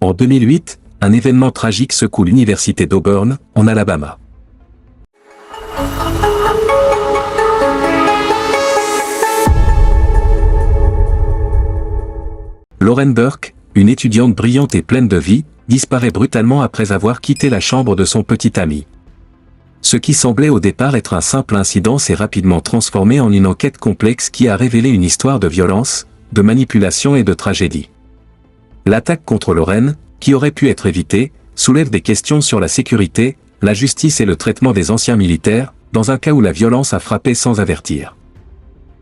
En 2008, un événement tragique secoue l'université d'Auburn, en Alabama. Lauren Burke, une étudiante brillante et pleine de vie, disparaît brutalement après avoir quitté la chambre de son petit ami. Ce qui semblait au départ être un simple incident s'est rapidement transformé en une enquête complexe qui a révélé une histoire de violence, de manipulation et de tragédie. L'attaque contre Lauren, qui aurait pu être évitée, soulève des questions sur la sécurité, la justice et le traitement des anciens militaires, dans un cas où la violence a frappé sans avertir.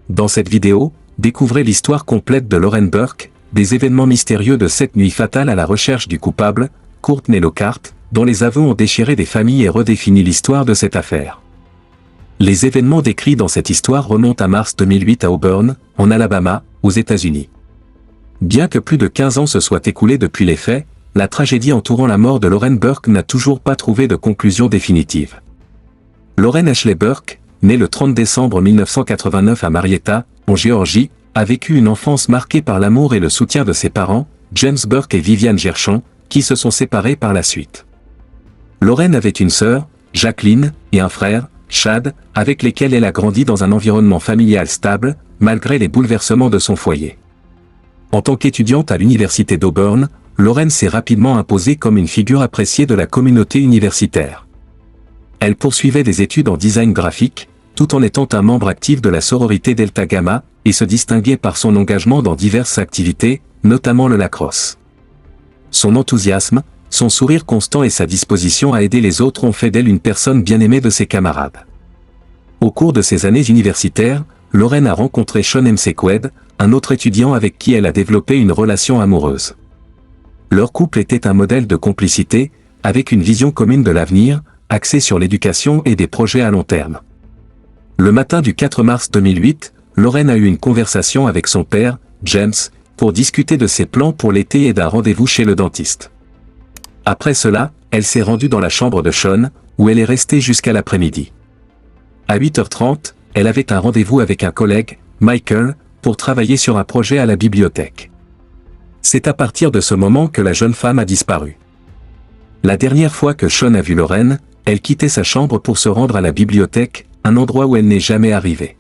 Dans cette vidéo, découvrez l'histoire complète de Lauren Burke, des événements mystérieux de cette nuit fatale à la recherche du coupable, Courtney Lockhart, dont les aveux ont déchiré des familles et redéfini l'histoire de cette affaire. Les événements décrits dans cette histoire remontent à mars 2008 à Auburn, en Alabama, aux États-Unis. Bien que plus de 15 ans se soient écoulés depuis les faits, la tragédie entourant la mort de Lauren Burke n'a toujours pas trouvé de conclusion définitive. Lauren Ashley Burke, née le 30 décembre 1989 à Marietta, en Géorgie, a vécu une enfance marquée par l'amour et le soutien de ses parents, James Burke et Vivian Gershon, qui se sont séparés par la suite. Lauren avait une sœur, Jacqueline, et un frère, Chad, avec lesquels elle a grandi dans un environnement familial stable, malgré les bouleversements de son foyer. En tant qu'étudiante à l'université d'Auburn, Lauren s'est rapidement imposée comme une figure appréciée de la communauté universitaire. Elle poursuivait des études en design graphique, tout en étant un membre actif de la sororité Delta Gamma, et se distinguait par son engagement dans diverses activités, notamment le lacrosse. Son enthousiasme, son sourire constant et sa disposition à aider les autres ont fait d'elle une personne bien aimée de ses camarades. Au cours de ses années universitaires, Lauren a rencontré Sean Msekwed, un autre étudiant avec qui elle a développé une relation amoureuse. Leur couple était un modèle de complicité, avec une vision commune de l'avenir, axée sur l'éducation et des projets à long terme. Le matin du 4 mars 2008, Lauren a eu une conversation avec son père, James, pour discuter de ses plans pour l'été et d'un rendez-vous chez le dentiste. Après cela, elle s'est rendue dans la chambre de Sean, où elle est restée jusqu'à l'après-midi. À 8h30, elle avait un rendez-vous avec un collègue, Michael, pour travailler sur un projet à la bibliothèque. C'est à partir de ce moment que la jeune femme a disparu. La dernière fois que Sean a vu Lauren, elle quittait sa chambre pour se rendre à la bibliothèque, un endroit où elle n'est jamais arrivée.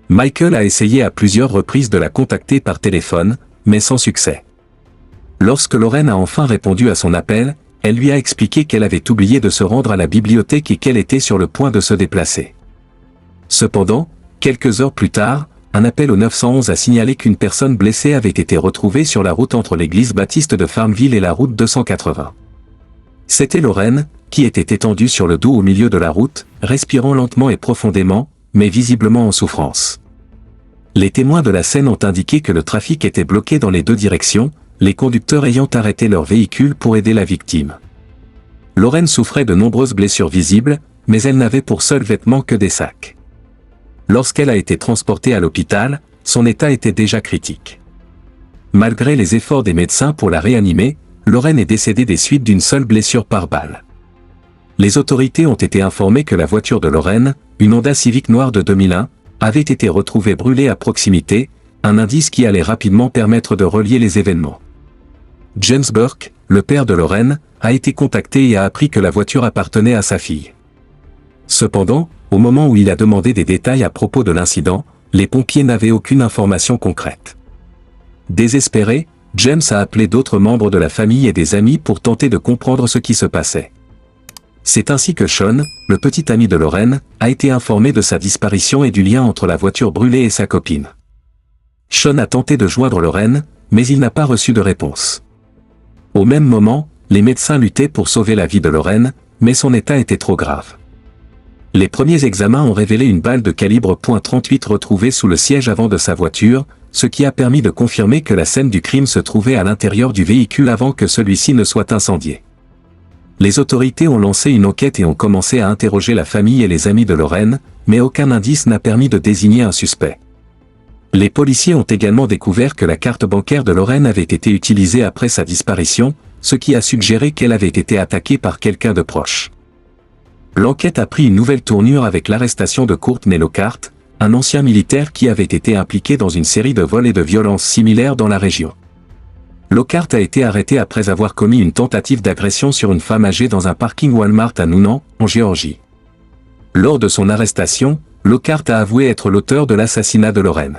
Michael a essayé à plusieurs reprises de la contacter par téléphone, mais sans succès. Lorsque Lauren a enfin répondu à son appel, elle lui a expliqué qu'elle avait oublié de se rendre à la bibliothèque et qu'elle était sur le point de se déplacer. Cependant, quelques heures plus tard, un appel au 911 a signalé qu'une personne blessée avait été retrouvée sur la route entre l'église baptiste de Farmville et la route 280. C'était Lauren, qui était étendue sur le dos au milieu de la route, respirant lentement et profondément, mais visiblement en souffrance. Les témoins de la scène ont indiqué que le trafic était bloqué dans les deux directions, les conducteurs ayant arrêté leur véhicule pour aider la victime. Lauren souffrait de nombreuses blessures visibles, mais elle n'avait pour seul vêtement que des sacs. Lorsqu'elle a été transportée à l'hôpital, son état était déjà critique. Malgré les efforts des médecins pour la réanimer, Lauren est décédée des suites d'une seule blessure par balle. Les autorités ont été informées que la voiture de Lauren, une Honda Civic noire de 2001, avait été retrouvée brûlée à proximité, un indice qui allait rapidement permettre de relier les événements. James Burke, le père de Lauren, a été contacté et a appris que la voiture appartenait à sa fille. Cependant, au moment où il a demandé des détails à propos de l'incident, les pompiers n'avaient aucune information concrète. Désespéré, James a appelé d'autres membres de la famille et des amis pour tenter de comprendre ce qui se passait. C'est ainsi que Sean, le petit ami de Lauren, a été informé de sa disparition et du lien entre la voiture brûlée et sa copine. Sean a tenté de joindre Lauren, mais il n'a pas reçu de réponse. Au même moment, les médecins luttaient pour sauver la vie de Lauren, mais son état était trop grave. Les premiers examens ont révélé une balle de calibre .38 retrouvée sous le siège avant de sa voiture, ce qui a permis de confirmer que la scène du crime se trouvait à l'intérieur du véhicule avant que celui-ci ne soit incendié. Les autorités ont lancé une enquête et ont commencé à interroger la famille et les amis de Lauren, mais aucun indice n'a permis de désigner un suspect. Les policiers ont également découvert que la carte bancaire de Lauren avait été utilisée après sa disparition, ce qui a suggéré qu'elle avait été attaquée par quelqu'un de proche. L'enquête a pris une nouvelle tournure avec l'arrestation de Courtney Lockhart, un ancien militaire qui avait été impliqué dans une série de vols et de violences similaires dans la région. Lockhart a été arrêté après avoir commis une tentative d'agression sur une femme âgée dans un parking Walmart à Newnan, en Géorgie. Lors de son arrestation, Lockhart a avoué être l'auteur de l'assassinat de Lauren.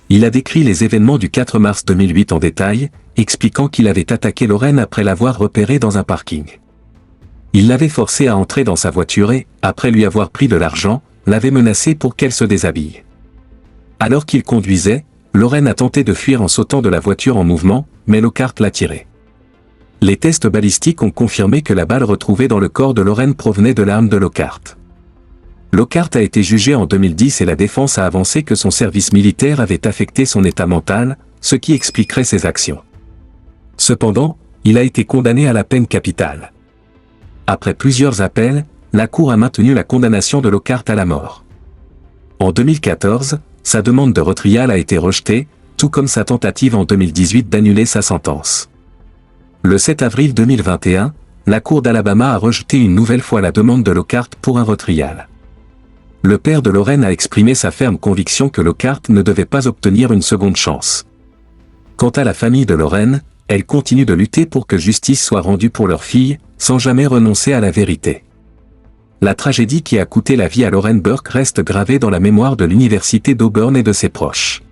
Il a décrit les événements du 4 mars 2008 en détail, expliquant qu'il avait attaqué Lauren après l'avoir repérée dans un parking. Il l'avait forcée à entrer dans sa voiture et, après lui avoir pris de l'argent, l'avait menacée pour qu'elle se déshabille. Alors qu'il conduisait, Lauren a tenté de fuir en sautant de la voiture en mouvement, mais Lockhart l'a tiré. Les tests balistiques ont confirmé que la balle retrouvée dans le corps de Lauren provenait de l'arme de Lockhart. Lockhart a été jugé en 2010 et la défense a avancé que son service militaire avait affecté son état mental, ce qui expliquerait ses actions. Cependant, il a été condamné à la peine capitale. Après plusieurs appels, la Cour a maintenu la condamnation de Lockhart à la mort. En 2014, sa demande de retrial a été rejetée, tout comme sa tentative en 2018 d'annuler sa sentence. Le 7 avril 2021, la Cour d'Alabama a rejeté une nouvelle fois la demande de Lockhart pour un retrial. Le père de Lauren a exprimé sa ferme conviction que Lockhart ne devait pas obtenir une seconde chance. Quant à la famille de Lauren, elle continue de lutter pour que justice soit rendue pour leur fille, sans jamais renoncer à la vérité. La tragédie qui a coûté la vie à Lauren Burke reste gravée dans la mémoire de l'université d'Auburn et de ses proches.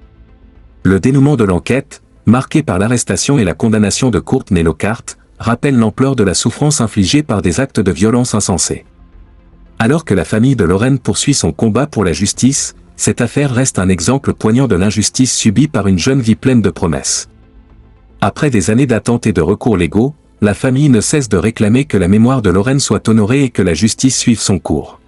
Le dénouement de l'enquête, marqué par l'arrestation et la condamnation de Courtney Lockhart, rappelle l'ampleur de la souffrance infligée par des actes de violence insensés. Alors que la famille de Lauren poursuit son combat pour la justice, cette affaire reste un exemple poignant de l'injustice subie par une jeune vie pleine de promesses. Après des années d'attente et de recours légaux, la famille ne cesse de réclamer que la mémoire de Lauren soit honorée et que la justice suive son cours.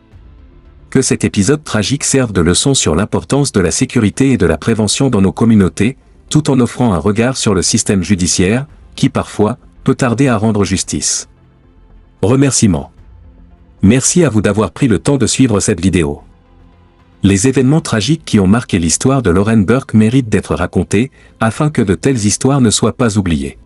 Que cet épisode tragique serve de leçon sur l'importance de la sécurité et de la prévention dans nos communautés, tout en offrant un regard sur le système judiciaire, qui parfois, peut tarder à rendre justice. Remerciements. Merci à vous d'avoir pris le temps de suivre cette vidéo. Les événements tragiques qui ont marqué l'histoire de Lauren Burke méritent d'être racontés, afin que de telles histoires ne soient pas oubliées.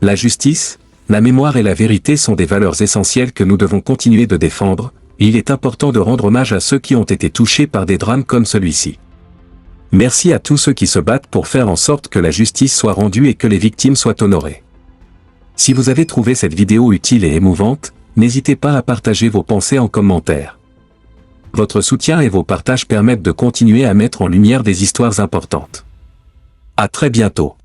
La justice, la mémoire et la vérité sont des valeurs essentielles que nous devons continuer de défendre, et il est important de rendre hommage à ceux qui ont été touchés par des drames comme celui-ci. Merci à tous ceux qui se battent pour faire en sorte que la justice soit rendue et que les victimes soient honorées. Si vous avez trouvé cette vidéo utile et émouvante, n'hésitez pas à partager vos pensées en commentaire. Votre soutien et vos partages permettent de continuer à mettre en lumière des histoires importantes. À très bientôt.